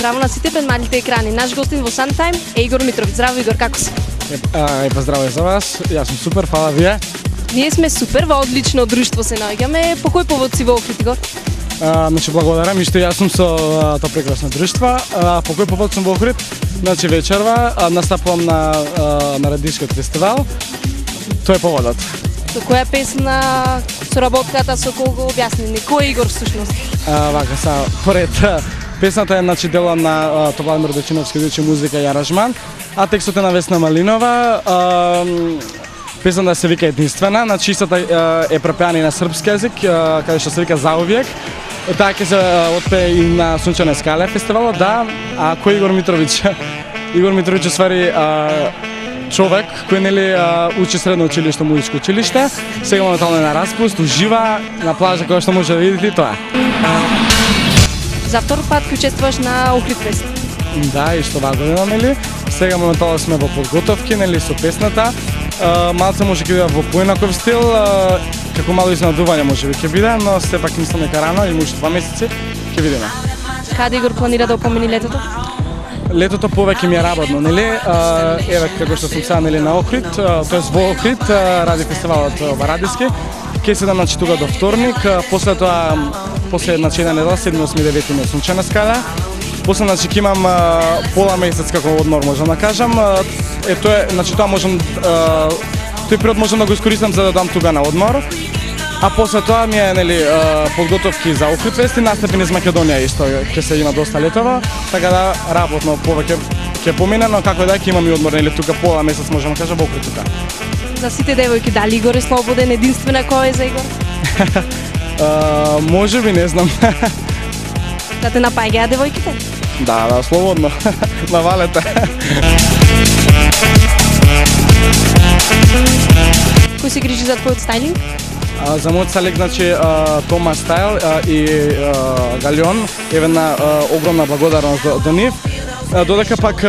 Здраво на сите пред малите екрани. Наш гостин во Сантайм е Игор Митровиќ. Здраво Игор, како си? Здраво за вас. Јас сум супер, фала вие. Ние сме супер, во одлично друштво се наоѓаме. По кој повод си во Охрид, Игор? Значи благодарам и што јас сум со тоа прекрасно друштво. По кој повод сум во Охрид? Значи вечерва настапувам на радискиот фестивал. Тоа е поводот. Со која песна соработката со кого објасни? Кој е Игор всушност? Вака са, поред песната е значи дело на Владимир Дочиновски, значи музика и аранжман, а текстот е на Весна Малинова. Песната се вика Единствена, значи истата е препеана и на српски јазик, каде што се вика Заувек. Таа ќе се отпее и на Сончена скале фестивалот, да. А кој е Игор Митровиќ? Игор Митровиќ ствари човек кој нели учи средно училиште, музичко училиште, сега моментално е на распуст, ужива на плажа која што може да видите и тоа. За втор пат ќе учествуваш на Охрид фест. Да, и што оваа година, нели? Сега моментално сме во подготовки, нели, со песната. Малце може ќе биде во поинаков стил, како мало изненадување може би ќе биде, но сепак мислам дека рано, има уште 2 месеци, ќе видиме. Каде Игор планира да опомени летото? Летото повеќе ми е работно, нели? Еве како што сум сега нели на Охрид, тоест во Охрид, ради фестивалот во Радиски. Ќе седам значи тука до вторник, после тоа после значи една недела 7, 8, 9 на Сончена скала. После значи ќе имам пола месец како одмор, можам да кажам. Тоа е, значи тоа можам тој период можам да го искористам за да дам тука на одмор. А после тоа ми е нели подготовки за Охрид фест и настапи низ Македонија исто ќе се има доста летова, така да работно повеќе ќе помине, но како да ќе имам и одмор нели тука пола месец можам да кажам во Охрид тука. За сите девојки, дали Игор е слободен, единствена кој е за Игор? Може би, не знам. Да те напаѓаат девојките? Да, слободно. Навалете. Кој се грижи за твојот стајлинг? За мојот стајлинг, значи, Тома Стайл и Галион, една огромна благодарност до нив. Додека пак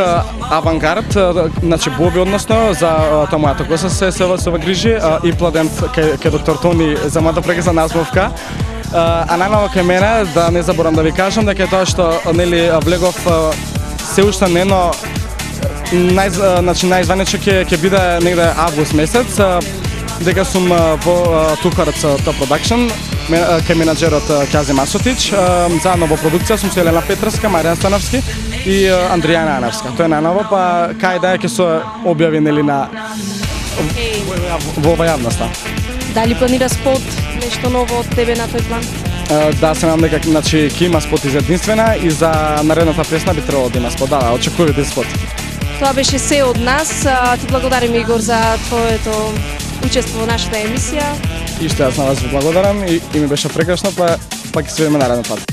Авангард, значи Боби односно, за тоа мојата коса се грижи и Пладент кај доктор Тони за мојата прекрасна насмовка. А најново кај мене, да не заборам да ви кажам, дека е тоа што нели влегов се уште не, но најзваничо ќе биде негде август месец, дека сум во Тухарец Top Production, кај менаџерот Ќази Масотич, заедно во продукција сум со Елена Петровска, Маријан Становски и Андријана Аневска. Тоа е најново, па кај да ќе се објави нели на во јавноста. Дали планира спот, нешто ново од тебе на тој план? Да, се надам дека значи ќе има спот за Единствена и за наредната песна би требало да има спот. Да, очекувате спот. Тоа беше се од нас. Ти благодарим, Игор, за твоето учество во нашата емисија. И што јас на вас ви благодарам и ми беше прекрасно, па ќе се видиме нареден пат.